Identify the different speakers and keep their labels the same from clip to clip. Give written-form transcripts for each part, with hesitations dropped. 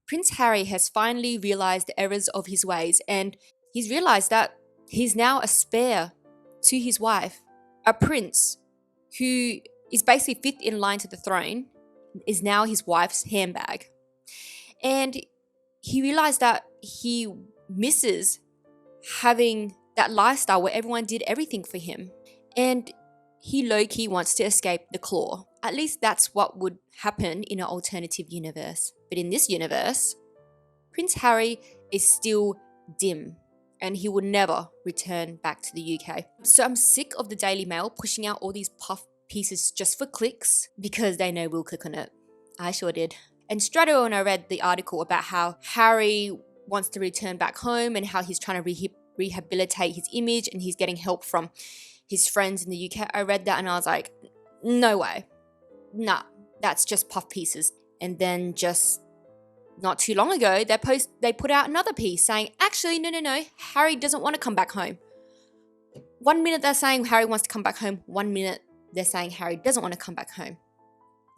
Speaker 1: Prince Harry has finally realized the errors of his ways, and he's realized that he's now a spare to his wife. A prince who is basically fifth in line to the throne is now his wife's handbag. And he realized that he misses having that lifestyle where everyone did everything for him. And he low-key wants to escape the claw. At least that's what would happen in an alternative universe. But in this universe, Prince Harry is still dim and he will never return back to the UK. So I'm sick of the Daily Mail pushing out all these puff pieces just for clicks because they know we'll click on it. I sure did. And straight away when I read the article about how Harry wants to return back home and how he's trying to rehabilitate his image and he's getting help from his friends in the UK, I read that and I was like, no way. Nah, that's just puff pieces. And then just not too long ago, they put out another piece saying, actually, no, Harry doesn't want to come back home. 1 minute they're saying Harry wants to come back home. 1 minute they're saying Harry doesn't want to come back home.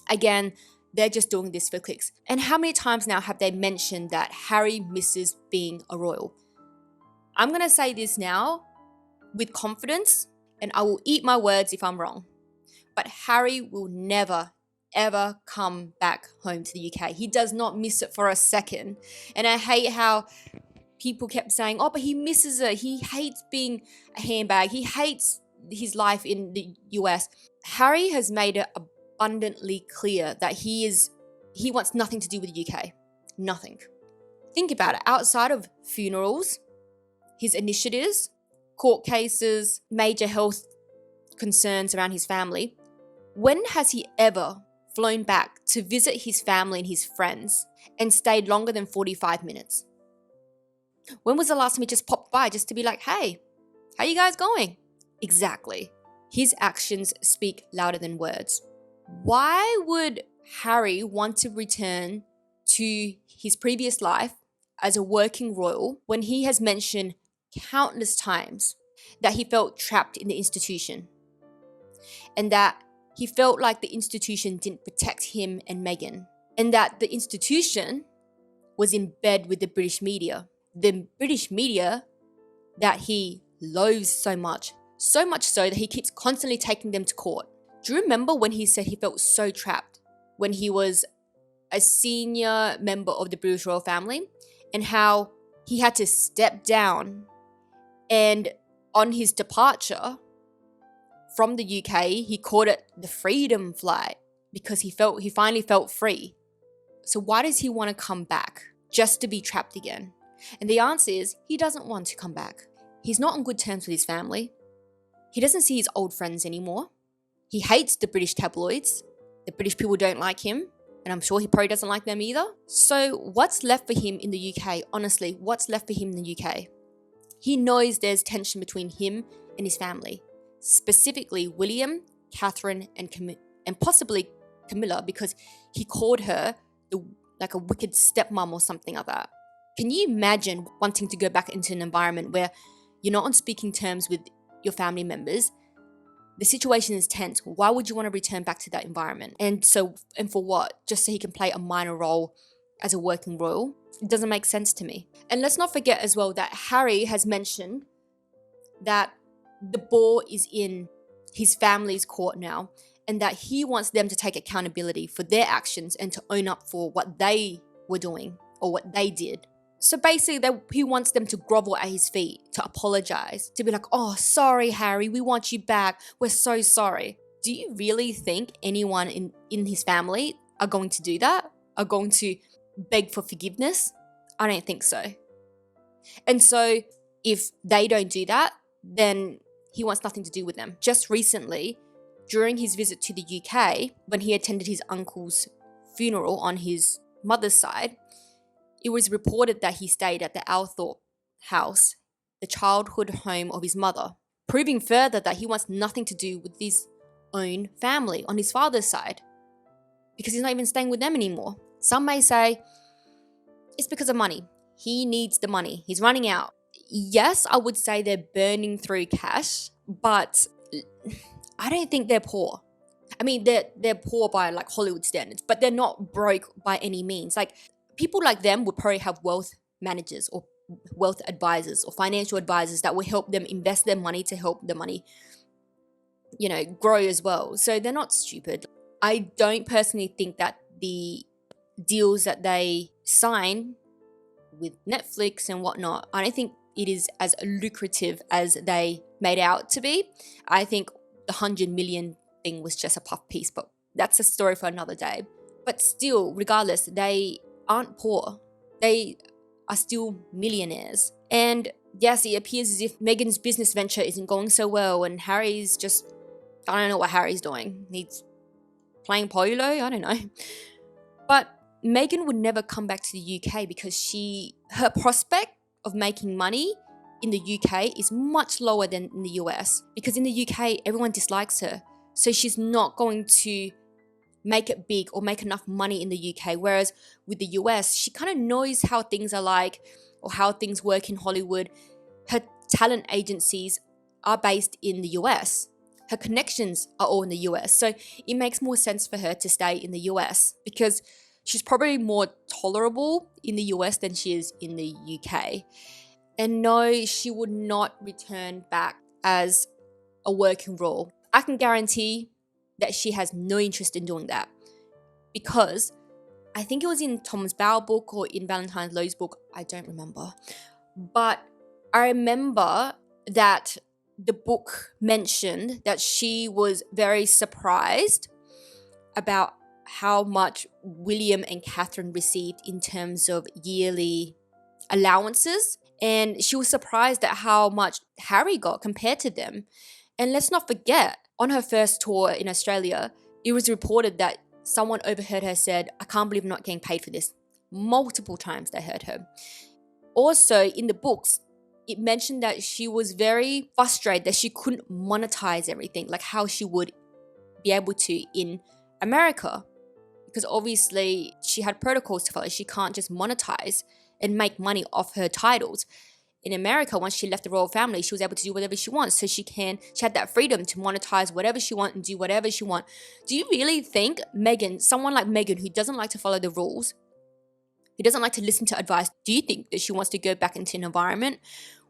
Speaker 1: Again, they're just doing this for clicks. And how many times now have they mentioned that Harry misses being a royal? I'm going to say this now with confidence, and I will eat my words if I'm wrong. But Harry will never, ever come back home to the UK. He does not miss it for a second. And I hate how people kept saying, oh, but he misses it. He hates being a handbag. He hates his life in the US. Harry has made it abundantly clear that he wants nothing to do with the UK. Nothing. Think about it. Outside of funerals, his initiatives, court cases, major health concerns around his family, when has he ever flown back to visit his family and his friends and stayed longer than 45 minutes? When was the last time he just popped by just to be like, hey, how you guys going? Exactly. His actions speak louder than words. Why would Harry want to return to his previous life as a working royal when he has mentioned countless times that he felt trapped in the institution and that he felt like the institution didn't protect him and Meghan, and that the institution was in bed with the British media. The British media that he loathes so much so that he keeps constantly taking them to court. Do you remember when he said he felt so trapped when he was a senior member of the British royal family and how he had to step down, and on his departure from the UK, he called it the freedom flight because he finally felt free. So why does he want to come back just to be trapped again? And the answer is he doesn't want to come back. He's not on good terms with his family. He doesn't see his old friends anymore. He hates the British tabloids. The British people don't like him, and I'm sure he probably doesn't like them either. So what's left for him in the UK? Honestly, what's left for him in the UK? He knows there's tension between him and his family, specifically William, Catherine, and possibly Camilla, because he called her like a wicked stepmom or something like that. Can you imagine wanting to go back into an environment where you're not on speaking terms with your family members? The situation is tense. Why would you want to return back to that environment? And for what? Just so he can play a minor role as a working royal? It doesn't make sense to me. And let's not forget as well that Harry has mentioned that the ball is in his family's court now, and that he wants them to take accountability for their actions and to own up for what they were doing or what they did. So basically, he wants them to grovel at his feet, to apologize, to be like, oh, sorry, Harry, we want you back. We're so sorry. Do you really think anyone in his family are going to do that? Are going to beg for forgiveness? I don't think so. And so if they don't do that, then he wants nothing to do with them. Just recently, during his visit to the UK, when he attended his uncle's funeral on his mother's side, it was reported that he stayed at the Althorpe house, the childhood home of his mother, proving further that he wants nothing to do with his own family on his father's side, because he's not even staying with them anymore. Some may say it's because of money. He needs the money. He's running out. Yes, I would say they're burning through cash, but I don't think they're poor. I mean, they're poor by like Hollywood standards, but they're not broke by any means. Like, people like them would probably have wealth managers or wealth advisors or financial advisors that will help them invest their money to help the money, grow as well. So they're not stupid. I don't personally think that the deals that they sign with Netflix and whatnot, I don't think it is as lucrative as they made out to be. I think the 100 million thing was just a puff piece, but that's a story for another day. But still, regardless, they aren't poor. They are still millionaires. And yes, it appears as if Meghan's business venture isn't going so well, and Harry's just, I don't know what Harry's doing. He's playing polo, I don't know. But Meghan would never come back to the UK because her prospect of making money in the UK is much lower than in the US. Because in the UK, everyone dislikes her. So she's not going to make it big or make enough money in the UK. Whereas with the US, she kind of knows how things are like or how things work in Hollywood. Her talent agencies are based in the US. Her connections are all in the US. So it makes more sense for her to stay in the US because she's probably more tolerable in the US than she is in the UK. And no, she would not return back as a working royal. I can guarantee that she has no interest in doing that because I think it was in Thomas Bowell book or in Valentine Lowe's book, I don't remember. But I remember that the book mentioned that she was very surprised about how much William and Catherine received in terms of yearly allowances. And she was surprised at how much Harry got compared to them. And let's not forget, on her first tour in Australia, it was reported that someone overheard her said, "I can't believe I'm not getting paid for this." Multiple times they heard her. Also, in the books, it mentioned that she was very frustrated that she couldn't monetize everything like how she would be able to in America. Because obviously she had protocols to follow. She can't just monetize and make money off her titles. In America, once she left the royal family, she was able to do whatever she wants. So she had that freedom to monetize whatever she wants and do whatever she wants. Do you really think Meghan, someone like Meghan who doesn't like to follow the rules, who doesn't like to listen to advice, do you think that she wants to go back into an environment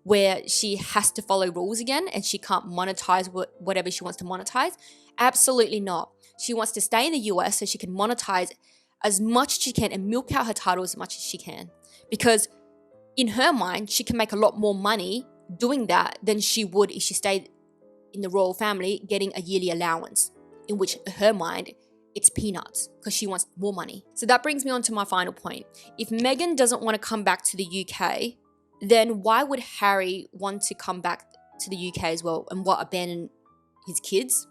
Speaker 1: where she has to follow rules again and she can't monetize whatever she wants to monetize? Absolutely not. She wants to stay in the US so she can monetize as much as she can and milk out her title as much as she can. Because in her mind, she can make a lot more money doing that than she would if she stayed in the royal family getting a yearly allowance, in which her mind, it's peanuts because she wants more money. So that brings me on to my final point. If Meghan doesn't want to come back to the UK, then why would Harry want to come back to the UK as well and abandon his kids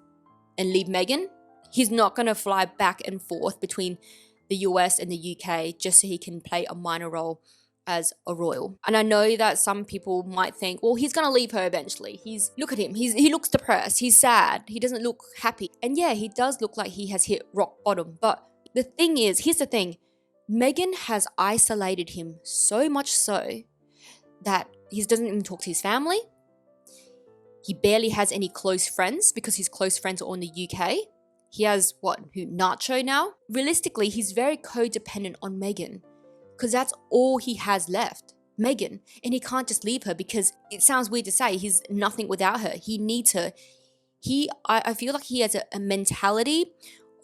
Speaker 1: and leave Meghan? He's not going to fly back and forth between the US and the UK just so he can play a minor role as a royal. And I know that some people might think, well, he's going to leave her eventually. Look at him. He looks depressed. He's sad. He doesn't look happy. And yeah, he does look like he has hit rock bottom. But the thing is, here's the thing. Meghan has isolated him so much so that he doesn't even talk to his family. He barely has any close friends because his close friends are all in the UK. He has, Nacho now? Realistically, he's very codependent on Meghan because that's all he has left, Meghan. And he can't just leave her because it sounds weird to say he's nothing without her. He needs her. I feel like he has a mentality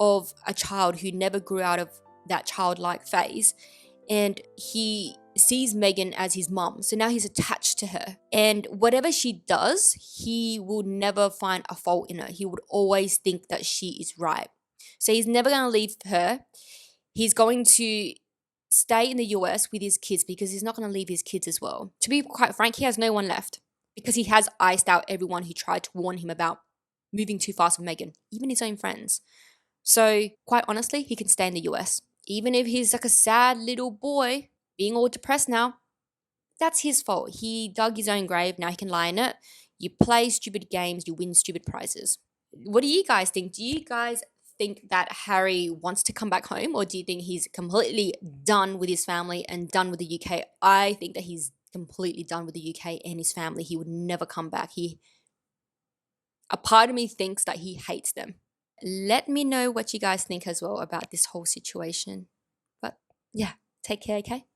Speaker 1: of a child who never grew out of that childlike phase. And he sees Meghan as his mum. So now he's attached to her. And whatever she does, he will never find a fault in her. He would always think that she is right. So he's never going to leave her. He's going to stay in the US with his kids because he's not going to leave his kids as well. To be quite frank, he has no one left because he has iced out everyone who tried to warn him about moving too fast with Meghan, even his own friends. So quite honestly, he can stay in the US. Even if he's like a sad little boy being all depressed now, that's his fault. He dug his own grave. Now he can lie in it. You play stupid games, you win stupid prizes. What do you guys think? Do you guys think that Harry wants to come back home, or do you think he's completely done with his family and done with the UK? I think that he's completely done with the UK and his family. He would never come back. A part of me thinks that he hates them. Let me know what you guys think as well about this whole situation. But yeah, Take care, okay?